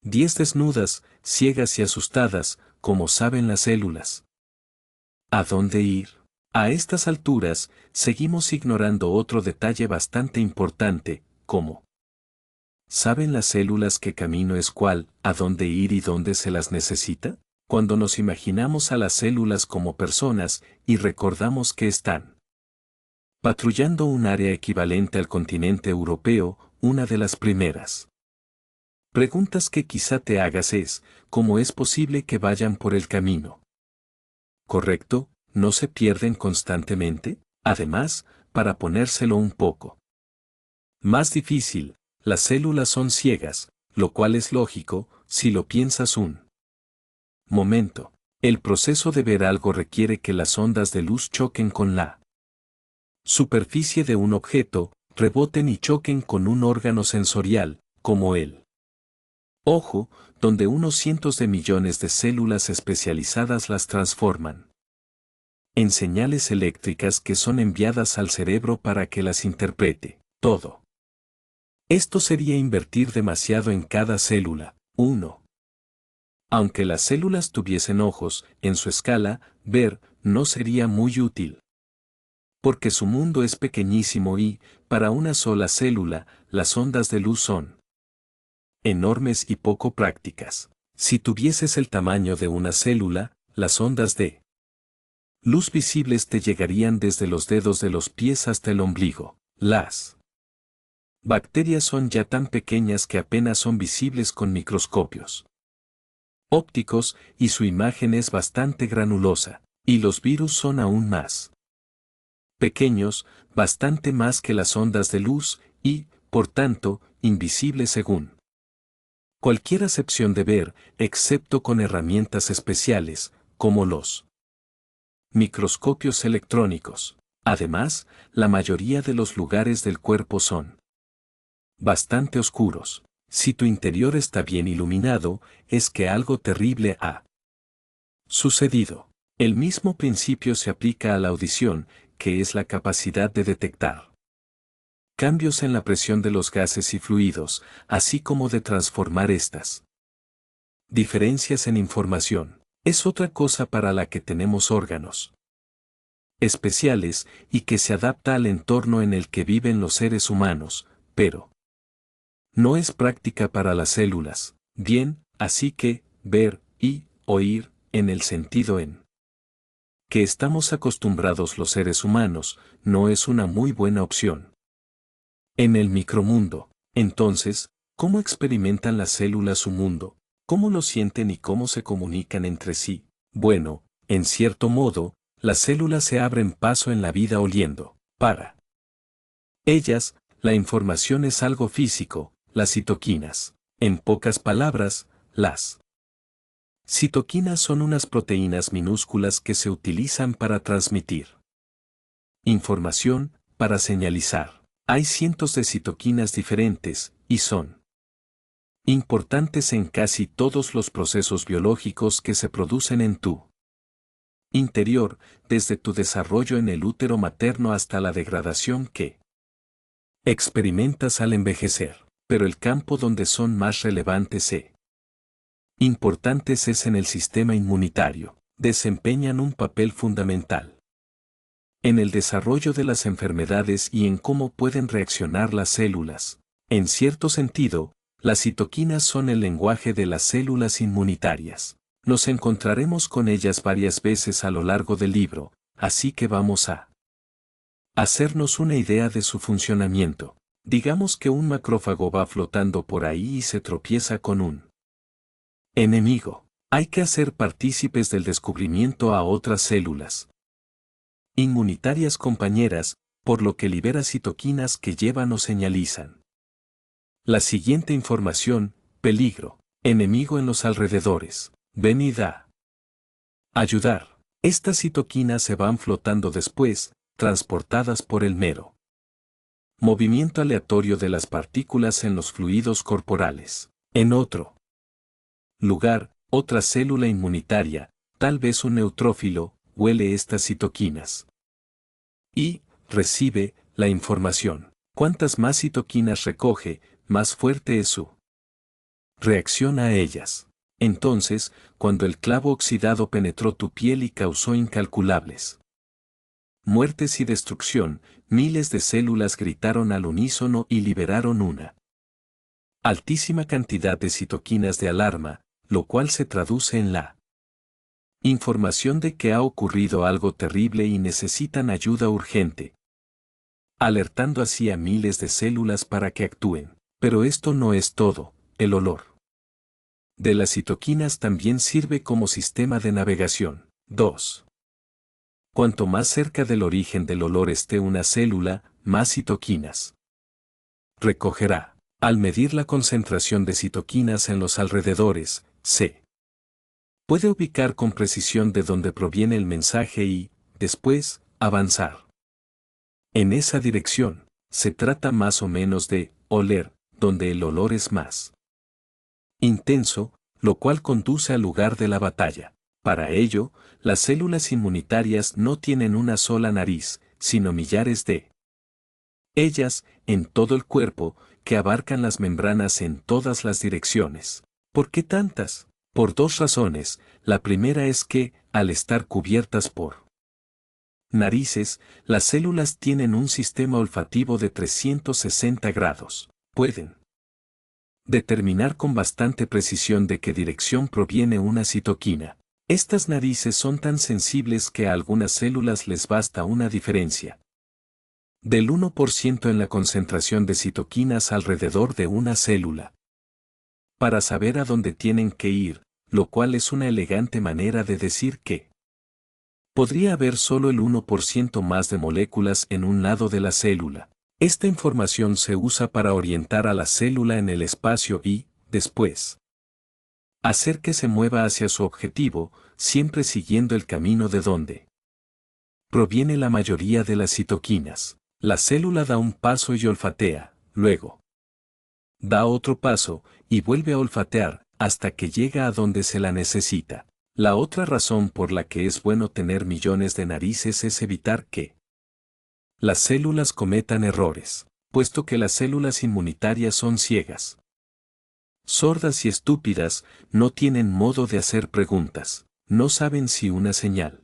10 desnudas, ciegas y asustadas, como saben las células. ¿A dónde ir? A estas alturas, seguimos ignorando otro detalle bastante importante, como ¿saben las células qué camino es cuál, a dónde ir y dónde se las necesita? Cuando nos imaginamos a las células como personas y recordamos que están patrullando un área equivalente al continente europeo, una de las primeras preguntas que quizá te hagas es, ¿cómo es posible que vayan por el camino correcto? ¿No se pierden constantemente? Además, para ponérselo un poco más difícil, las células son ciegas, lo cual es lógico, si lo piensas un momento. El proceso de ver algo requiere que las ondas de luz choquen con la superficie de un objeto, reboten y choquen con un órgano sensorial, como el ojo, donde unos cientos de millones de células especializadas las transforman en señales eléctricas que son enviadas al cerebro para que las interprete. Todo esto sería invertir demasiado en cada célula. 1. Aunque las células tuviesen ojos, en su escala, ver no sería muy útil. Porque su mundo es pequeñísimo y, para una sola célula, las ondas de luz son enormes y poco prácticas. Si tuvieses el tamaño de una célula, las ondas de luz visibles te llegarían desde los dedos de los pies hasta el ombligo. Las bacterias son ya tan pequeñas que apenas son visibles con microscopios ópticos y su imagen es bastante granulosa, y los virus son aún más pequeños, bastante más que las ondas de luz, y, por tanto, invisibles según cualquier acepción de ver, excepto con herramientas especiales, como los microscopios electrónicos. Además, la mayoría de los lugares del cuerpo son bastante oscuros. Si tu interior está bien iluminado, es que algo terrible ha sucedido. El mismo principio se aplica a la audición, que es la capacidad de detectar cambios en la presión de los gases y fluidos, así como de transformar estas diferencias en información. Es otra cosa para la que tenemos órganos especiales y que se adapta al entorno en el que viven los seres humanos, pero no es práctica para las células. Bien, así que, ver y oír, en el sentido en que estamos acostumbrados los seres humanos, no es una muy buena opción. En el micromundo, entonces, ¿cómo experimentan las células su mundo? ¿Cómo lo sienten y cómo se comunican entre sí? Bueno, en cierto modo, las células se abren paso en la vida oliendo. Para ellas, la información es algo físico, las citoquinas. En pocas palabras, las citoquinas son unas proteínas minúsculas que se utilizan para transmitir información, para señalizar. Hay cientos de citoquinas diferentes, y son importantes en casi todos los procesos biológicos que se producen en tu interior, desde tu desarrollo en el útero materno hasta la degradación que experimentas al envejecer. Pero el campo donde son más relevantes e importantes es en el sistema inmunitario. Desempeñan un papel fundamental en el desarrollo de las enfermedades y en cómo pueden reaccionar las células. En cierto sentido, las citoquinas son el lenguaje de las células inmunitarias. Nos encontraremos con ellas varias veces a lo largo del libro, así que vamos a hacernos una idea de su funcionamiento. Digamos que un macrófago va flotando por ahí y se tropieza con un enemigo. Hay que hacer partícipes del descubrimiento a otras células inmunitarias compañeras, por lo que libera citoquinas que llevan o señalizan la siguiente información: peligro, enemigo en los alrededores, venid a ayudar. Estas citoquinas se van flotando después, transportadas por el mero movimiento aleatorio de las partículas en los fluidos corporales. En otro lugar, otra célula inmunitaria, tal vez un neutrófilo, huele estas citoquinas y recibe la información. Cuantas más citoquinas recoge, más fuerte es su Reacciona a ellas. Entonces, cuando el clavo oxidado penetró tu piel y causó incalculables muertes y destrucción, miles de células gritaron al unísono y liberaron una altísima cantidad de citoquinas de alarma, lo cual se traduce en la información de que ha ocurrido algo terrible y necesitan ayuda urgente, alertando así a miles de células para que actúen. Pero esto no es todo, el olor de las citoquinas también sirve como sistema de navegación. 2. Cuanto más cerca del origen del olor esté una célula, más citoquinas recogerá. Al medir la concentración de citoquinas en los alrededores, se puede ubicar con precisión de dónde proviene el mensaje y, después, avanzar en esa dirección. Se trata más o menos de oler, donde el olor es más intenso, lo cual conduce al lugar de la batalla. Para ello, las células inmunitarias no tienen una sola nariz, sino millares de ellas, en todo el cuerpo, que abarcan las membranas en todas las direcciones. ¿Por qué tantas? Por dos razones. La primera es que, al estar cubiertas por narices, las células tienen un sistema olfativo de 360 grados. Pueden determinar con bastante precisión de qué dirección proviene una citoquina. Estas narices son tan sensibles que a algunas células les basta una diferencia del 1% en la concentración de citoquinas alrededor de una célula para saber a dónde tienen que ir, lo cual es una elegante manera de decir que podría haber solo el 1% más de moléculas en un lado de la célula. Esta información se usa para orientar a la célula en el espacio y, después, hacer que se mueva hacia su objetivo, siempre siguiendo el camino de donde proviene la mayoría de las citoquinas. La célula da un paso y olfatea, luego da otro paso y vuelve a olfatear hasta que llega a donde se la necesita. La otra razón por la que es bueno tener millones de narices es evitar que las células cometan errores, puesto que las células inmunitarias son ciegas, sordas y estúpidas, no tienen modo de hacer preguntas, no saben si una señal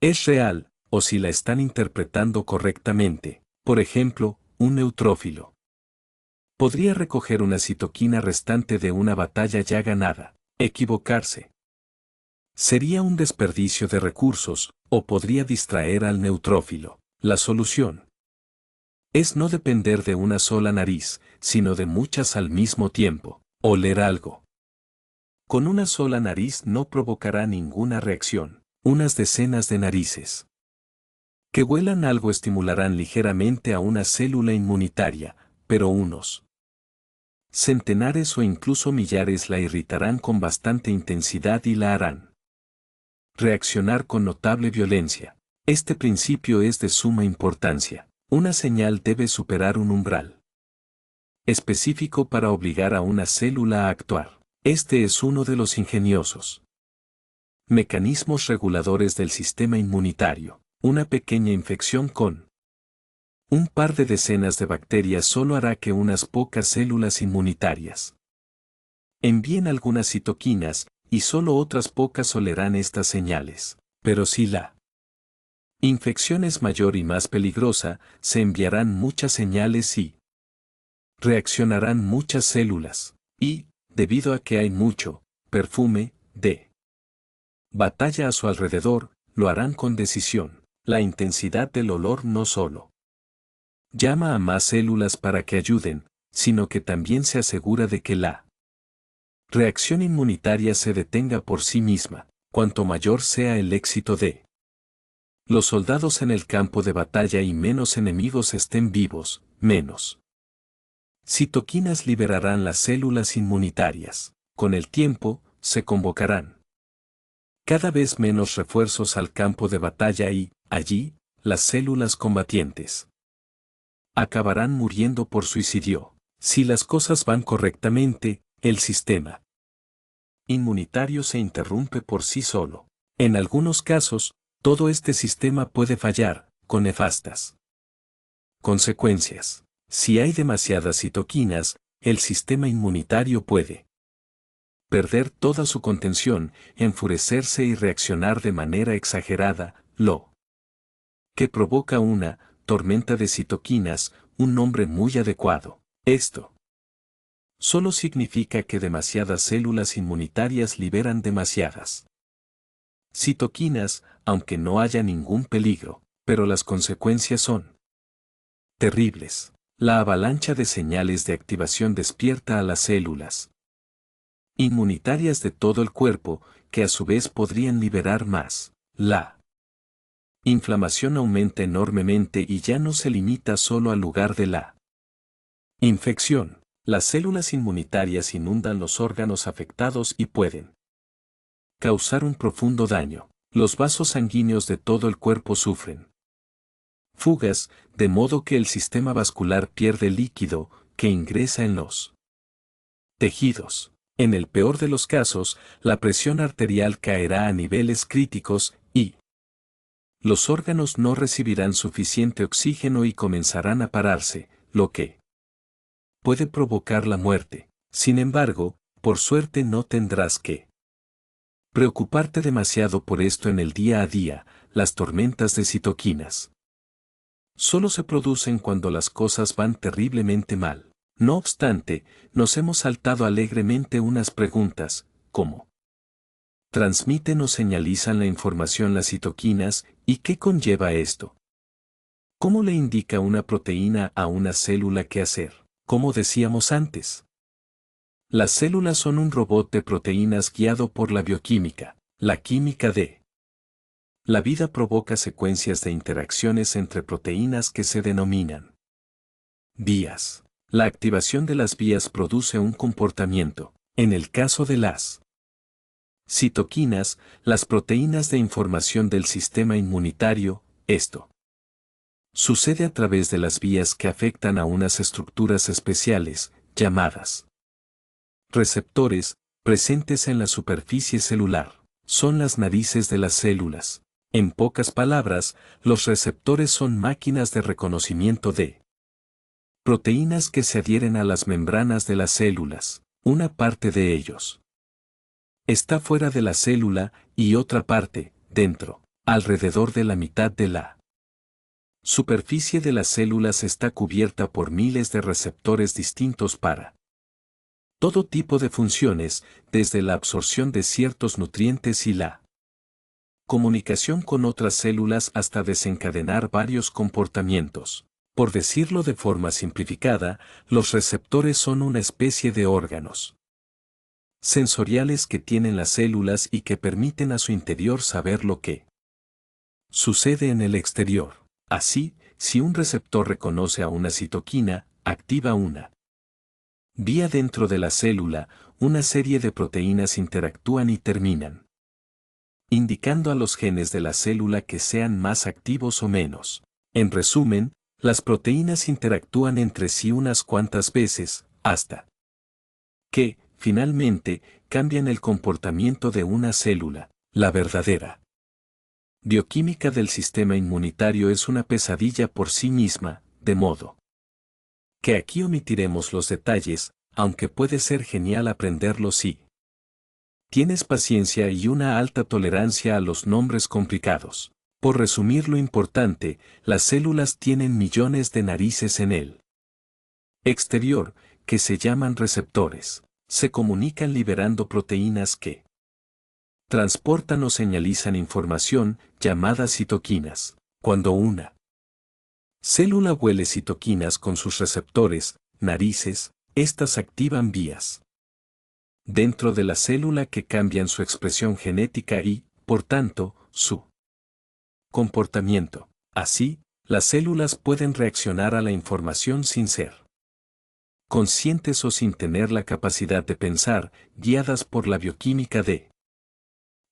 es real, o si la están interpretando correctamente. Por ejemplo, un neutrófilo podría recoger una citoquina restante de una batalla ya ganada. Equivocarse sería un desperdicio de recursos, o podría distraer al neutrófilo. La solución es no depender de una sola nariz, sino de muchas al mismo tiempo. Oler algo con una sola nariz no provocará ninguna reacción. Unas decenas de narices que huelan algo estimularán ligeramente a una célula inmunitaria, pero unos centenares o incluso millares la irritarán con bastante intensidad y la harán reaccionar con notable violencia. Este principio es de suma importancia. Una señal debe superar un umbral específico para obligar a una célula a actuar. Este es uno de los ingeniosos mecanismos reguladores del sistema inmunitario. Una pequeña infección con un par de decenas de bacterias solo hará que unas pocas células inmunitarias envíen algunas citoquinas, y solo otras pocas olerán estas señales. Pero si la infección es mayor y más peligrosa, se enviarán muchas señales y reaccionarán muchas células, y, debido a que hay mucho perfume de batalla a su alrededor, lo harán con decisión. La intensidad del olor no solo llama a más células para que ayuden, sino que también se asegura de que la reacción inmunitaria se detenga por sí misma. Cuanto mayor sea el éxito de los soldados en el campo de batalla y menos enemigos estén vivos, menos citoquinas liberarán las células inmunitarias. Con el tiempo, se convocarán cada vez menos refuerzos al campo de batalla y, allí, las células combatientes acabarán muriendo por suicidio. Si las cosas van correctamente, el sistema inmunitario se interrumpe por sí solo. En algunos casos, todo este sistema puede fallar, con nefastas consecuencias. Si hay demasiadas citoquinas, el sistema inmunitario puede perder toda su contención, enfurecerse y reaccionar de manera exagerada, lo que provoca una tormenta de citoquinas, un nombre muy adecuado. Esto solo significa que demasiadas células inmunitarias liberan demasiadas citoquinas, aunque no haya ningún peligro, pero las consecuencias son terribles. La avalancha de señales de activación despierta a las células inmunitarias de todo el cuerpo, que a su vez podrían liberar más. La inflamación aumenta enormemente y ya no se limita solo al lugar de la infección. Las células inmunitarias inundan los órganos afectados y pueden causar un profundo daño. Los vasos sanguíneos de todo el cuerpo sufren fugas, de modo que el sistema vascular pierde líquido que ingresa en los tejidos. En el peor de los casos, la presión arterial caerá a niveles críticos y los órganos no recibirán suficiente oxígeno y comenzarán a pararse, lo que puede provocar la muerte. Sin embargo, por suerte no tendrás que preocuparte demasiado por esto en el día a día. Las tormentas de citoquinas solo se producen cuando las cosas van terriblemente mal. No obstante, nos hemos saltado alegremente unas preguntas, como ¿transmiten o señalizan la información las citoquinas y qué conlleva esto? ¿Cómo le indica una proteína a una célula qué hacer? Como decíamos antes, las células son un robot de proteínas guiado por la bioquímica. La química de la vida provoca secuencias de interacciones entre proteínas que se denominan vías. La activación de las vías produce un comportamiento. En el caso de las citoquinas, las proteínas de información del sistema inmunitario, esto sucede a través de las vías que afectan a unas estructuras especiales, llamadas receptores, presentes en la superficie celular. Son las narices de las células. En pocas palabras, los receptores son máquinas de reconocimiento de proteínas que se adhieren a las membranas de las células. Una parte de ellos está fuera de la célula y otra parte, dentro. Alrededor de la mitad de la superficie de las células está cubierta por miles de receptores distintos para todo tipo de funciones, desde la absorción de ciertos nutrientes y la comunicación con otras células hasta desencadenar varios comportamientos. Por decirlo de forma simplificada, los receptores son una especie de órganos sensoriales que tienen las células y que permiten a su interior saber lo que sucede en el exterior. Así, si un receptor reconoce a una citoquina, activa una vía dentro de la célula, una serie de proteínas interactúan y terminan indicando a los genes de la célula que sean más activos o menos. En resumen, las proteínas interactúan entre sí unas cuantas veces, hasta que, finalmente, cambian el comportamiento de una célula. La verdadera bioquímica del sistema inmunitario es una pesadilla por sí misma, de modo que aquí omitiremos los detalles, aunque puede ser genial aprenderlos si tienes paciencia y una alta tolerancia a los nombres complicados. Por resumir lo importante, las células tienen millones de narices en el exterior, que se llaman receptores. Se comunican liberando proteínas que transportan o señalizan información, llamadas citoquinas. Cuando una célula huele citoquinas con sus receptores, narices, estas activan vías dentro de la célula que cambian su expresión genética y, por tanto, su comportamiento. Así, las células pueden reaccionar a la información sin ser conscientes o sin tener la capacidad de pensar, guiadas por la bioquímica de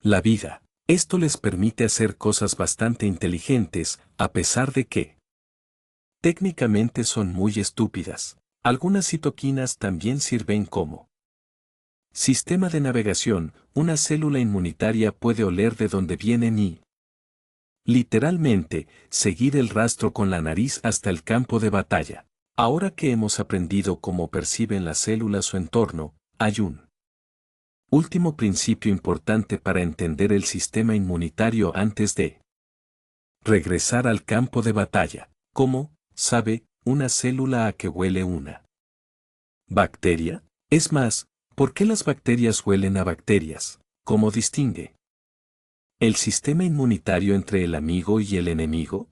la vida. Esto les permite hacer cosas bastante inteligentes, a pesar de que técnicamente son muy estúpidas. Algunas citoquinas también sirven como sistema de navegación. Una célula inmunitaria puede oler de dónde vienen y, literalmente, seguir el rastro con la nariz hasta el campo de batalla. Ahora que hemos aprendido cómo perciben las células su entorno, hay un Último principio importante para entender el sistema inmunitario antes de regresar al campo de batalla. ¿Cómo sabe una célula a qué huele una bacteria? Es más, ¿por qué las bacterias huelen a bacterias? ¿Cómo distingue el sistema inmunitario entre el amigo y el enemigo?